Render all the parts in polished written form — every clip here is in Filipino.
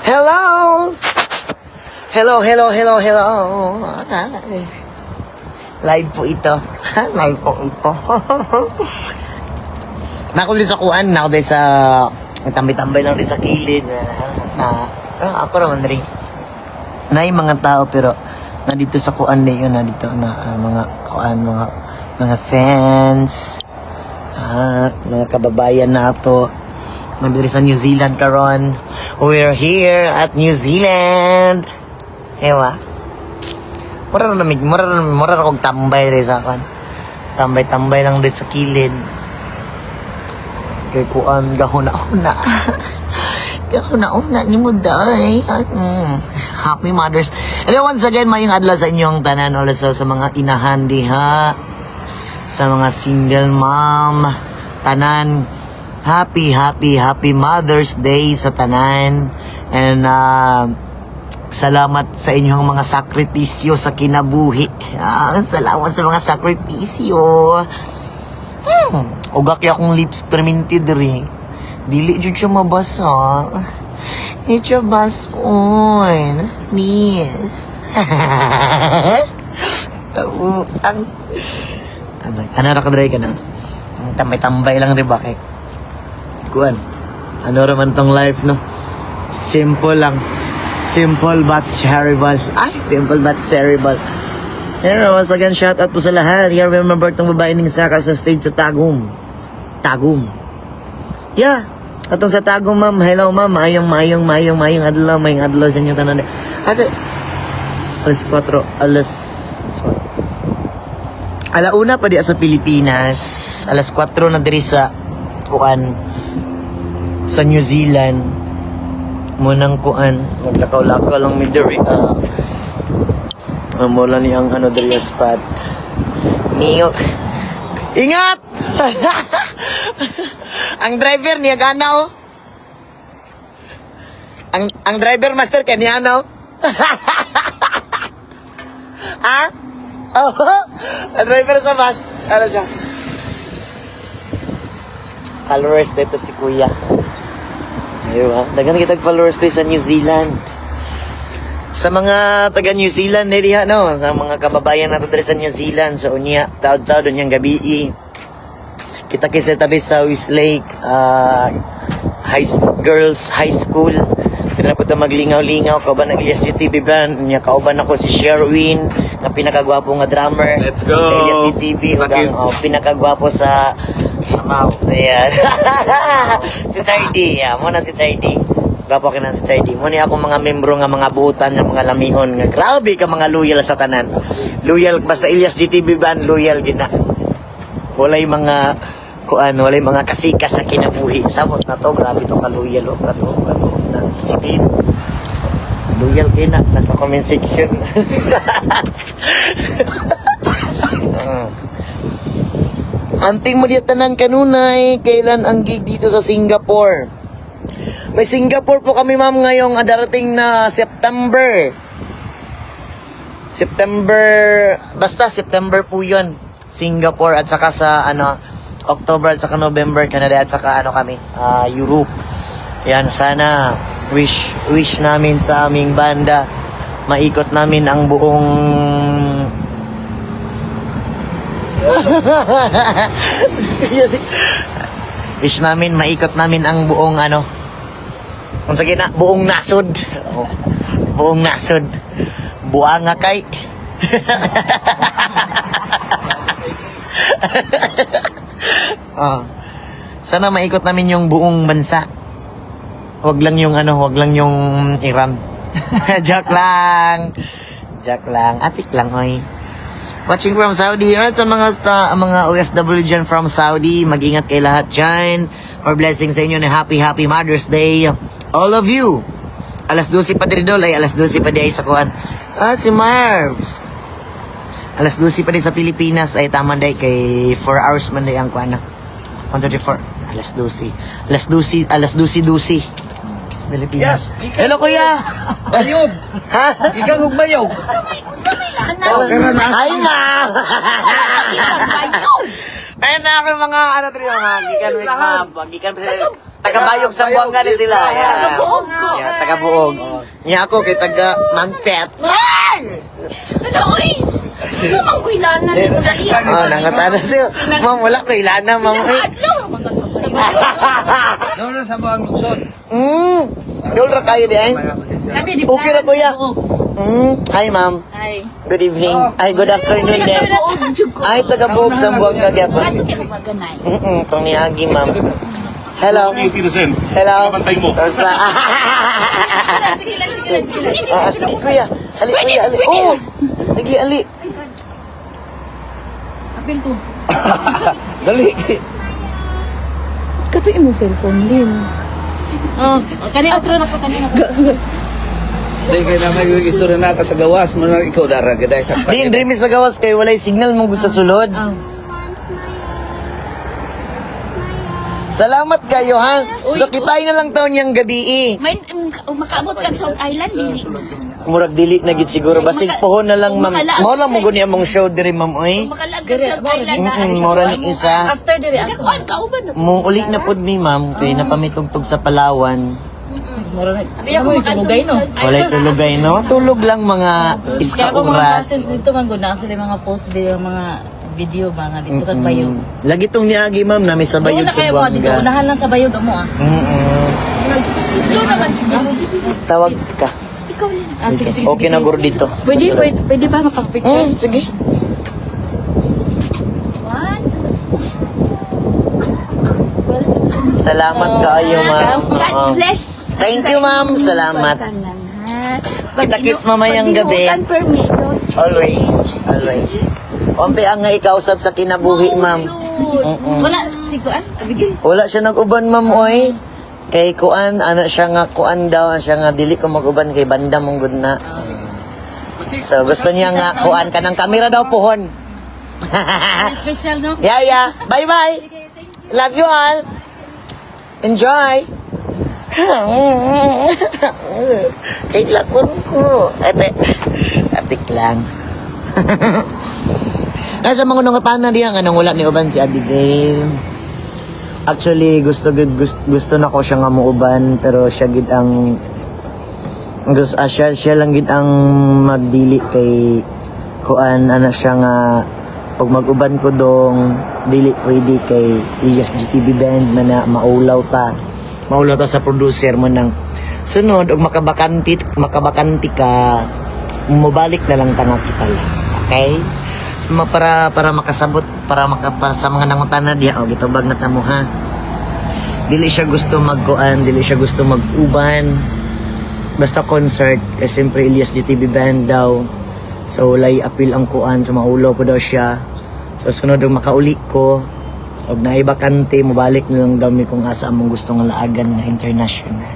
Hello! Hello. Live po ito. Live po ito. Nako din sa kuan, nako din sa tambay-tambay lang din sa kilid ako naman rin. Na yung mga tao pero nandito sa kuan na yun, nandito na mga kuan, mga fans, mga kababayan nato. Nandito sa New Zealand karon. We're here at New Zealand. Ewa. Mura na kong tambay rin sa kan. Tambay-tambay lang din sa kilid. Kay kuan gahuna-una. Gahuna-una ni mo day. Happy Mothers. And once again, mayong adlaw sa inyong tanan ulit sa mga inahan diha. Sa mga single mom. Tanan. Happy Mother's Day sa tanan. And salamat sa inyong mga sakripisyo sa kinabuhi. Salamat sa mga sakripisyo. Ugak ya akong lips fermented rin. Dili jud siya mabasa. Di siya bason. Miss. Ano nakadry ka na? Tambay-tambay lang rin ba kay kuan. Ano raman tong life, no? Simple lang. Simple but terrible. Simple but terrible. Pero once again, shout out po sa lahat. Here, remember tong babae ning saka sa stage sa Tagum. Yeah. Atong sa Tagum, ma'am. Hello, ma'am. Mayong adlaw sa inyong tanan. Alas 4. Alauna pa di sa Pilipinas. Alas 4 na diri sa kuan sa New Zealand. Munang kuan maglakaw-lakaw lang mi diri. Mula ni ang ano diri spot. Niyo. Ingat. Ang driver niya ganaw. Ang driver master kanya no. Ang driver sa bus. Ano siya? Followers dito si Kuya. Ayun, dagan kita followers dito sa New Zealand. Sa mga taga New Zealand diha no, sa mga kababayan nato diri sa New Zealand sa unya, taud-taud unyang gabi. Kita kisa tabi sa Westlake Girls High School. Kaya po maglingaw-lingaw kauban ng Elias GTV band, nya kauban ako si Sherwin, na pinakagwapo nga drummer. Let's go. Sa Elias GTV, pinakagwapo sa yeah. Si Tardy, muna si Tardy. Gapo ka na si Tardy. Muna akong mga membro nga mga buutan nga mga lamihon nga grabe ka mga loyal sa tanan. Loyal basta Elias GTV band loyal gina. Walay mga walay mga kasika sa kinabuhi. Samot na to, grabe to ka loyal kato na sige. Loyal kina nasa comment section. Anting mo diya tanan kanunay, kailan ang gig dito sa Singapore? May Singapore po kami ma'am ngayong darating na September. September po yun. Singapore at saka sa October at saka November, Canada at saka kami, Europe. Yan, sana wish namin sa aming banda. Maikot namin ang buong wish namin maikot namin ang buong kung sa gina, buong nasod. Buong nasod. Buanga kay. Sana maikot namin yung buong bansa. Wag lang yung Iran. Joke lang. Atik lang oy. Watching from Saudi. Alright, sa mga OFW dyan from Saudi, mag-ingat kay lahat dyan. More blessings sa inyo na happy Mother's Day. All of you. Alas 12 pa din dol, alas 12 pa din sa kuan. Si Marbs. Alas 12 pa din sa Pilipinas, ay tama day kay 4 hours man day ang kuan. 134. Alas 12. Alas 12. Pilipinas. Yes, hello kuya. Bayog. Ha? Ikaw hugbayog. Ay nga! Ayun na ako mga gikan with map. Gikan pa sila. Taga-bayog sa Buanga ni sila. Yeah, taga buog. Niya ako kay taga Mangpet. Ano, uy! Sumang ko ilana. Nangatana siya. Ma'am, wala ko ilana, ma'am. Doon sa mga lungsod. Dol ra kayo di ay? Okay ra kuya. Hi ma'am. Ay. Good evening. Ay, good afternoon din. Ay, taga buog sa buwang kagyapan. Itong niagi ma'am. Hello. Hello. Kamusta? Sige lang. Sige kuya. Ali, kuya, ali. Oh! Lagi, ali. Apil ko. Dali. Katuin mo cellphone, Lin. Kanina ko na po, kanina ko. Dahil kayo na may istorya na ka sa gawas, manang ikaw dara ka dahil sa Di, dreamy sa gawas kay walay signal mong gud sa sulod. Salamat kayo ha. So kitay na lang taon yang gabi May makaabot kang South Island, dili. Murag dili na gid siguro basig pohon na lang ma'am. Mao lang mo guni among show diri ma'am oy. Makalag kang South Island na. Mura ni isa. After diri aso. Kuan kauban. Mong uli na pud mi ma'am kay napamitugtog sa Palawan. Abi ako makatulog no. Walay tulogay no. Tulog lang mga iska Kaya mga oras. cousins dito man gud na sila mga post video mga video ba nga dito kag bayog. Lagi tong niagi ma'am na may sabayod Doon na sa kayo mo dito. buwangga. Unahan lang sa bayog mo ah. Doon naman siguro. Tawag ka. Ah, sige, sige, Okay na guro dito. Pwede ba makapicture? Sige. Salamat kaayo ma'am. Oo. God bless. Thank you ma'am. Salamat. Kita-kits mamayang gabi. Always. Always. Ompe ang nga ikausap sa kinabuhi ma'am. Wala si Kuan, abigil. Wala siya nag-uban ma'am oy. Kay kuan ana siya nga kuan daw siya nga dili ko mag-uban kay banda mong gud na. So gusto niya nga kuan kanang kamera daw pohon. Special no? Yeah. Bye-bye. Love you all. Enjoy. Kay lakon ko. Atik lang. Nasa mga nung katana diyan anong wala ni uban si Abigail. Actually gusto na ko siya nga muuban pero siya gid ang siya lang gid ang magdili kay kuan ana siya nga pag mag-uban ko dong dili pwede kay Ilyas GTV Band man na maulaw ta sa producer mo ng sunod og makabakanti ka mubalik na lang tanga kita lang. Okay? So, para makasabot para sa mga nangutana diha og gitubag na tamo ha. Dili siya gusto magkuan, dili siya gusto mag-uban. Basta concert, siyempre Ilyas GTV Band daw. So walay appeal ang kuan, so maulo ko daw siya. So sunod og makauli ko og naibakante mobalik na lang daw mi kung asa among gusto nga laagan nga international.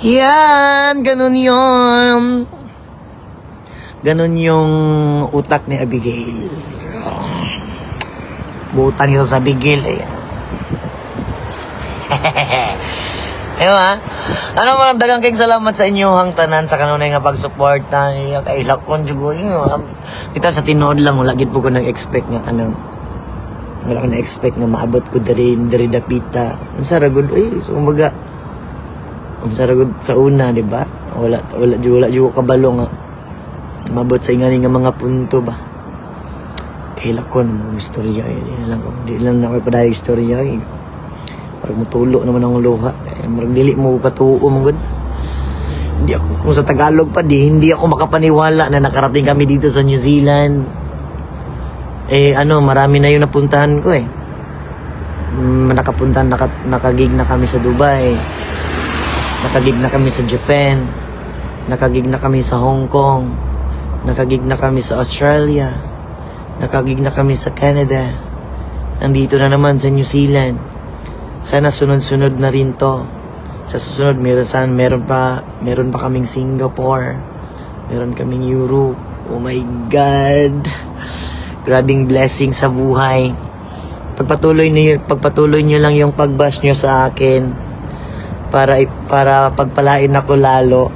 Yan, ganun yon. Ganun yung utak ni Abigail. Buutan nito sa Abigail eh. Ayun ha. Ano man dagang kayong salamat sa inyo hang tanan sa kanunay nga pagsuporta niya kay lakon jugo yun. Kita sa tinuod lang wala gid po ko nag-expect nga kanang wala ko na-expect nga maabot ko diri dapita. Unsa ra gud kumbaga unsa ra gud sa una, di ba? Wala jugo kabalo nga mabot sa ingani nga mga punto ba. Kay lakon mo istorya di lang na ko padayon istorya parang mutulo naman ang luha. Marag dili mo katuo mong gud. Hindi ako, kung sa Tagalog pa hindi ako makapaniwala na nakarating kami dito sa New Zealand. Marami na yung napuntahan ko eh. Nakagig na kami sa Dubai. Nakagig na kami sa Japan. Nakagig na kami sa Hong Kong. Nakagig na kami sa Australia. Nakagig na kami sa Canada. Nandito na naman sa New Zealand. Sana sunod-sunod na rin to. Sa susunod meron pa kaming Singapore. Meron kaming Europe. Oh my God. Grabing blessing sa buhay. Pagpatuloy niyo lang yung pagbash niyo sa akin para pagpalain ako lalo.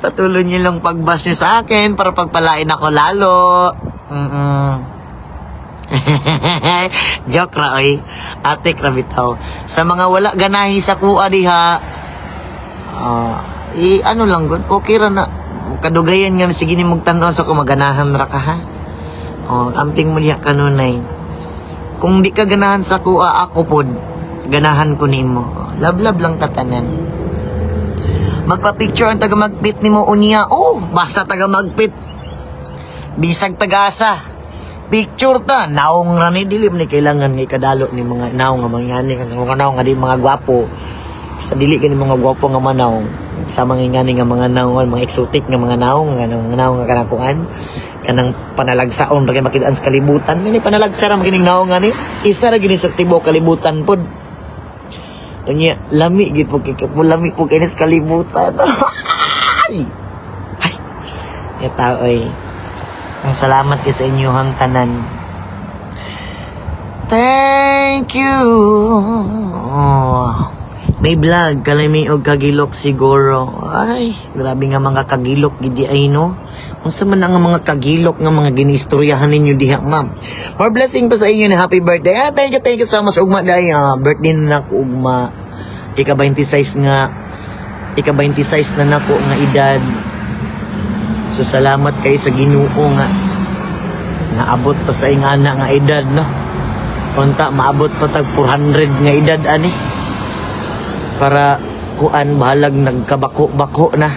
Patuloy niyo lang pagbash niyo sa akin para pagpalain ako lalo. Joke ra oy. Ate krabitaw. Sa mga wala ganahi sa kuha diha, ano lang gud, okay ra na. Kadugayan nga sige ni magtan-aw sa kumaganahan ra ka ha. Amping mo diha kanunay. Kung di ka ganahan sa kuha, ako pod ganahan ko nimo. Love lang tatanan. Magpa-picture ang taga magpit nimo unya. Basta taga magpit. Bisag tagasa. Picture ta, naong ra ni dili ni kailangan nga ikadalo ni mga naong nga mangyani nga naong nga di mga gwapo. Sa dili kani mga gwapo nga manaw. Sa mga ngani nga mga naong, mga exotic nga mga naong nga kanakuan. Kanang panalagsaon ra kay makitaan sa kalibutan. Ngani panalagsa ra makining naong ngani. Isa ra gini sa tibuok kalibutan pod. Unya lami gid po lami po kay sa kalibutan. Ay. Ya tao ay. Ang salamat kay sa inyong tanan. Thank you. May vlog kalami og kagilok siguro. Ay, grabe nga mga kagilok gidi ay no. Unsa man nga mga kagilok nga mga ginistoryahan ninyo diha, ma'am. More blessing pa sa inyo na happy birthday. Thank you so much ugma day. Birthday na nako ugma. Ika-26 na nako nga edad. So salamat kay sa Ginoo nga naabot pa sa ingana nga edad no. Unta maabot pa tag 400 nga edad ani. Para kuan bahalag nagkabako-bako na.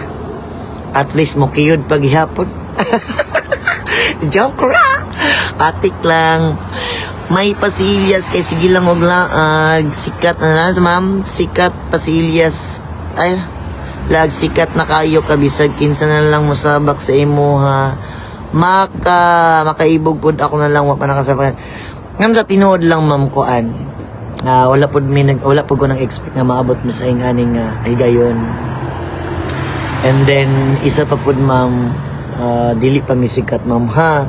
At least mo kiyod paghihapon. Joke ra. Atik lang. May Pasilias kay sige lang og laag. Sikat na ma'am. Sikat Pasilias. Ay, lag sikat na kayo kabisag kinsa na lang mosabak sa imo ha. Makaibog pud ako na lang wa pa nakasabayan. Ngam sa tinuod lang ma'am kuan. Wala pud ko nang expect na maabot mo sa inganing higayon. And then isa pa pud ma'am, dili pa misikat ma'am ha.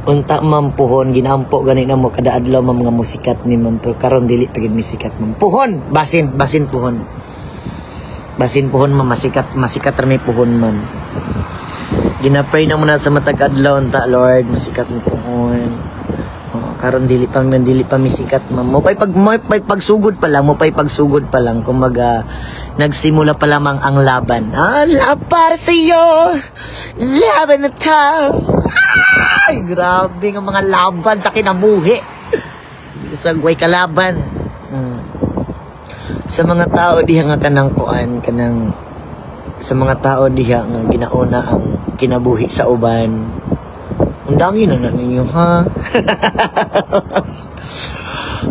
Unta ma'am puhon ginampo gani na mo kada adlaw ma'am nga musikat ni ma'am pero karon dili pa gid misikat ma'am. Puhon, basin puhon. Basin puhon ma'am, masikat ra may puhon ma'am. Ginapray na muna sa matag adlaw unta Lord, masikat mo puhon. Karon dili pa misikat ma'am. Mo pay pagsugod pa lang kumbaga nagsimula pa lamang ang laban. Para sa iyo. Laban na ta. Ay, grabe ng mga laban sa kinabuhi. Isagway kalaban. Sa mga tao diha nga kanang kuan sa mga tao diha nga ginauna ang kinabuhi sa uban. Undangin na ninyo ha.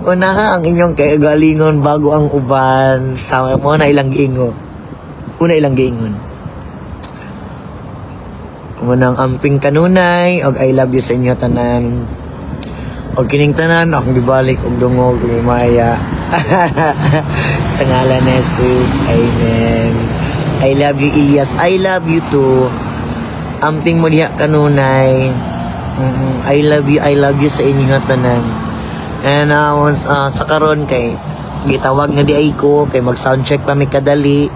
Una ha ang inyong kagalingon bago ang uban. Sa mo na ilang giingon. Unang amping kanunay og I love you sa inyo tanan. Og kining tanan akong gibalik og dungog ni Maya. Sa ngalan ni Jesus. Amen. I love you Elias. I love you too. Amping mo diha kanunay. I love you sa inyo tanan. And sa karon kay gitawag nga di ay ko kay mag sound check pa mi kadali.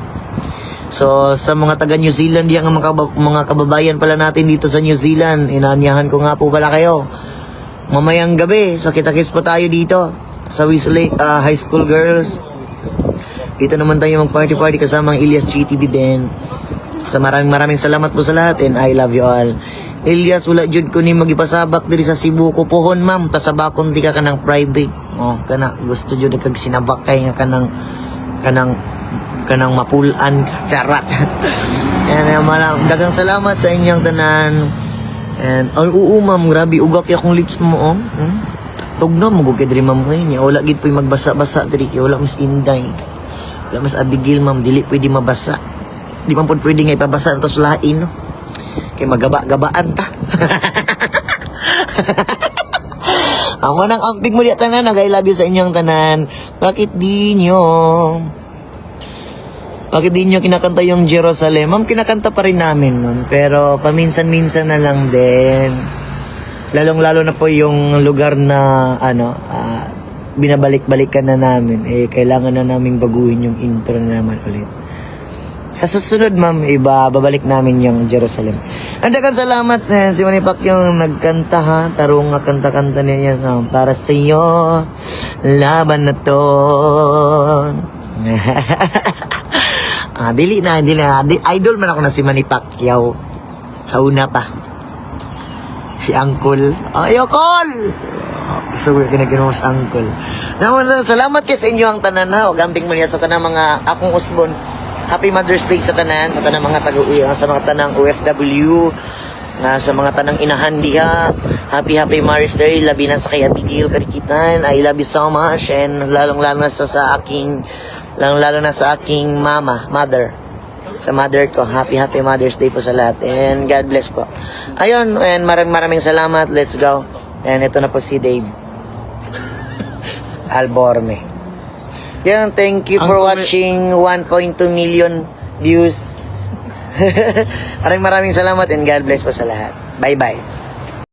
So sa mga taga New Zealand diyan nga mga kababayan pala natin dito sa New Zealand, inaanyahan ko nga po pala kayo. Mamayang gabi, so kita-kits po tayo dito sa Wesley High School Girls. Dito naman tayo mag-party kasama ang Elias GTV din. So maraming salamat po sa lahat and I love you all. Elias, wala jud ko ni magipasabak diri sa Cebu ko pohon ma'am, pasabakon di ka kanang private. Kana gusto jud kag sinabak kay nga kanang mapulan karat. And daghang salamat sa inyong tanan. And oo ma'am, grabe ugak akong lips mo Tugnaw mo gud kay diri ma'am niya. Wala gid poy magbasa-basa diri kay wala mas inday. Wala mas abigil ma'am, dili pwede mabasa. Di man pud pwede nga ipabasa nto sa lain no. Kay magaba-gabaan ta. Amo nang amping mo diya tanan, I love you sa inyong tanan. Bakit di nyo kinakanta yung Jerusalem? Ma'am, kinakanta pa rin namin nun. Pero paminsan-minsan na lang din. Lalong-lalo na po yung lugar na binabalik-balikan na namin. Kailangan na namin baguhin yung intro na naman ulit. Sa susunod, ma'am, babalik namin yung Jerusalem. Andakan salamat, si Manny Pacquiao yung nagkanta ha. Tarong nga kanta-kanta niya para sa iyo, laban na to. Dili na. Idol man ako na si Manny Pacquiao. Sa una pa. Si Uncle. Ayokol! Gusto ko kinaginuos Uncle. Naman, salamat kayo sa inyo ang tanan ha. Huwag amping man niya sa tanang mga akong usbon. Happy Mother's Day sa tanan, sa tanang mga sa mga tanang OFW, sa mga tanang inahan diha. Happy Mother's Day, labi na sa kay Abigail Karikitan. I love you so much, and lalong-lalo na sa aking mother. Sa mother ko, happy Mother's Day po sa lahat. And God bless po. Ayun, and maraming salamat. Let's go. And ito na po si Dave Alborme. Yan, thank you for watching 1.2 million views. Maraming salamat and God bless po sa lahat. Bye-bye.